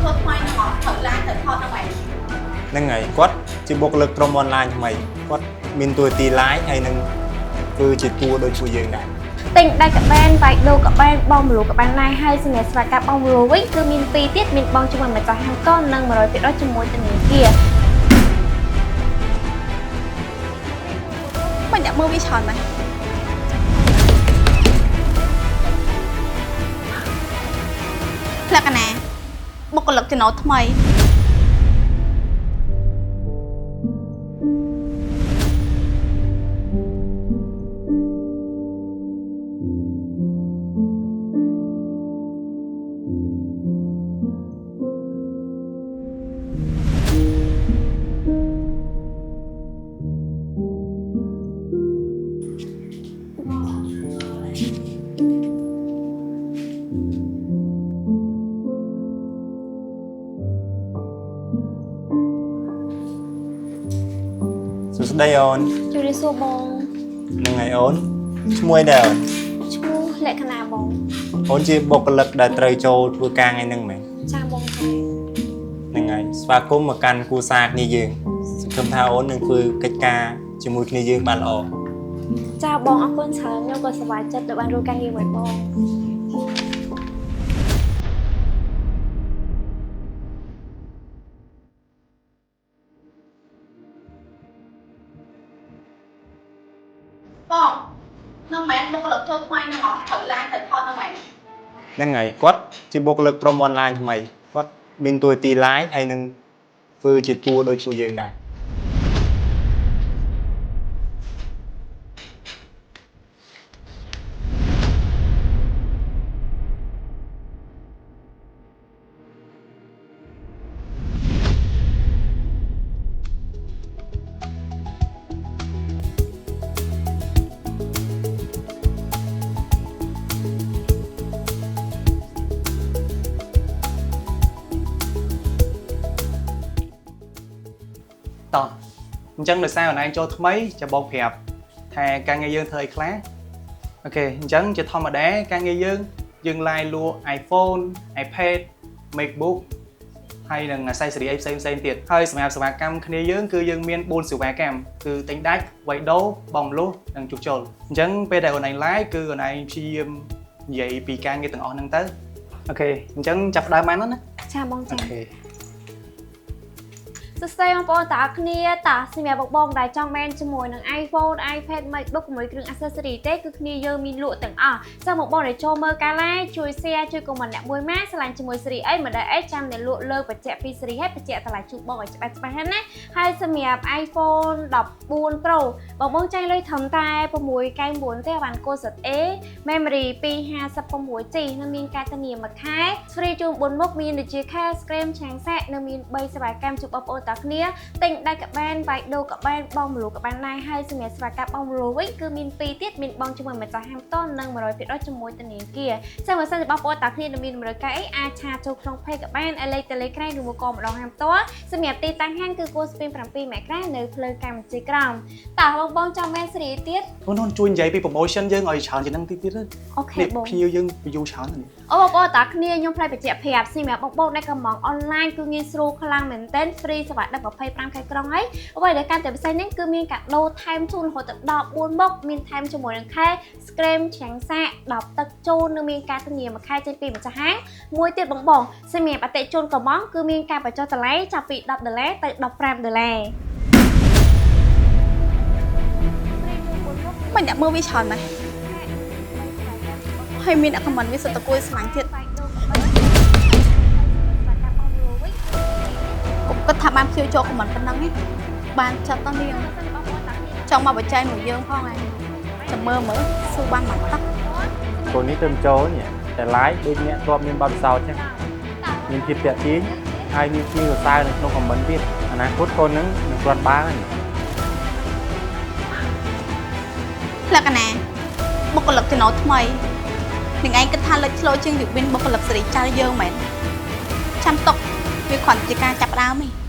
ធ្វើថ្មីនឹងមកត្រូវឡានទៅថតហ្នឹងឯងហ្នឹងហើយគាត់ជាបុគ្គលិកក្រុមអនឡាញថ្មីគាត់មានតួនាទី live ហើយនឹងគឺជាតួដូចពួកយើងដែរទិញដៃកបែនវាយដូរកបែនបងមលូកបែនឡាយហើយសម្រាប់ស្វាកាប់បងមលូវិញគឺមាន2ទៀតមានបងជាមួយម្ចាស់ហាងកននិង100%ជាមួយធនាគារមិនអ្នកមើលវាច្រើនណាស់លក្ខណៈបុគ្គលិកចំណូលថ្មីសួស្តីអូនជម្រាបសួរបងហ្នឹងហើយអូនឈ្មោះអីដែរអូនឈ្មោះលក្ខណៈបងអូនជាបុគ្គលិកដែលត្រូវចូលធ្វើការថ្ងៃហ្នឹងមែនចាបងចាហ្នឹងហើយស្វាគមន៍មកកាន់គ្រួសារគ្នាយើងសង្ឃឹមថាអូននឹងធ្វើកិច្ចការជាមួយគ្នាយើងបានល្អចាបងអរគុណច្រើនខ្ញុំក៏សប្បាយចិត្តដែលបានរួមការងារមួយបងបងនឹងមែនបុគ្គលិកធ្វើថ្មីនឹងមកត្រូវឡានទៅថតហ្នឹងឯងហ្នឹងហើយគាត់ជាបុគ្គលិកក្រុមអនឡាញថ្មីគាត់មានតួនាទី live ហើយនឹងធ្វើជាតួដូចពួកយើងដែរតោះអញ្ចឹងដោយសារអនឡាញចូលថ្មីចាំបងប្រាប់ថាការងារយើងធ្វើអីខ្លះអូខេអញ្ចឹងជាធម្មតាការងារយើង live លក់ iPhone iPad MacBook ហើយនឹង accessory អីផ្សេងទៀតហើយសម្រាប់សេវាកម្មគ្នាយើងគឺយើងមាន4សេវាកម្មគឺទិញដាច់វាយដូរបងមលុះនិងជួសជុលអញ្ចឹងពេលដែលអនឡាញ live គឺអនឡាញព្យាយាមនិយាយពីការងារទាំងអស់ហ្នឹងទៅអូខេអញ្ចឹងចាប់ផ្ដើមបានណាចាបងចាអូខេសួស្តីបងប្អូនតាគ្នាតាសម្រាប់បងដែលចង់មែនជាមួយនឹង iPhone iPad MacBook ជាមួយគ្រឿង accessory ទេគឺគ្នាយើងមានលក់ទាំងអស់ចាំបងដែលចូលមើលការ live ជួយ share ជួយ comment អ្នកមួយម៉ាឆ្លាញ់ជាមួយ series អីមិនដែលអីចាំអ្នកលក់លើបញ្ជាក់ពី series ហើយបញ្ជាក់តម្លៃជូនបងឲ្យច្បាស់ហ្នឹងណាហើយសម្រាប់ iPhone 14 Pro បងចាយលុយត្រឹមតែ 699 ទេបានកូដ ZA memory 256G និងមានការធានាមួយខែ free ជូន4មុខមានដូចជា Care Screen ឆាំងសាក់និងមាន3សេវាកម្មជូនបងប្អូនគ្នាទិញដៃកបែនវាយដូរកបែនបងមលូកបែនណាយហើយសម្រាប់ស្វាកាប់បងមលូវិញគឺមាន2ទៀតមានបងជាមួយម្ចាស់ហាងតននិង100%ជាមួយធនាគារចាំបើសិនជាបងប្អូនតាគ្នាមានតម្រូវការអីអាចឆាចូលក្នុង page កបែនលេខតេឡេក្រែងឬមកក៏ម្ដងហាងផ្ទាល់សម្រាប់ទីតាំងហាងគឺគួរស្ពាន7មករានៅផ្លូវកម្ពុជាក្រោមតើបងចង់មែនសេរីទៀតអូនជួយនិយាយពី promotion យើងឲ្យច្រើនជាងហ្នឹងតិចទៀតអូខេបងភ្ញៀវយើង view ច្រើនអូបងប្អូនតាគ្នាខ្ញុំផ្លែបញ្ជាក់ប្រាប់សម្រាប់បងប្អូនដែលកំងអនឡាញគឺងាយស្រួលខ្លាំងមែនទែន free សេវាដឹក25ខែក្រុងហើយអ្វីដែលកាន់តែពិសេសនេះគឺមានកាដូថែមជូនរហូតដល់4មុខមានថែមជាមួយនឹងខែ screen ឆាំងសាក់10ទឹកជូននិងមានការធានាមួយខែចេញពីម្ចាស់ហាងមួយទៀតបងសម្រាប់អតិថិជនកំងគឺមានការបញ្ចុះតម្លៃចាប់ពី$10ទៅ$15មិនអ្នកមើលវាច្រើនណាស់ហើយមានអ្នកខមមិនវាសិតតគួយស្មាញ់ទៀតគាត់ថាបានព្យួរចូលខមមិនប៉ុណ្ណឹងបានចិត្តទៅនាងចង់មកបច្ច័យមួយយើងផងឯងចាំមើលសួរបានមកទឹកកូននេះទៅចូលញ៉ាតែ live ដូចអ្នកធ្លាប់មានបទពិសោធន៍ចឹងមានភាពតាក់ទាញហើយមានជាសរសើរនៅក្នុងខមមិនទៀតអនាគតកូននឹងគ្រាន់បានហើយលក្ខណៈបុគ្គលិកចំណូលថ្មីនឹងឯងគិតថាលេចធ្លោជាងវិមានបុគ្គលិកសេរីចាស់យើងមែនចាំទុកវាគ្រាន់ជាការចាប់ដើមទេ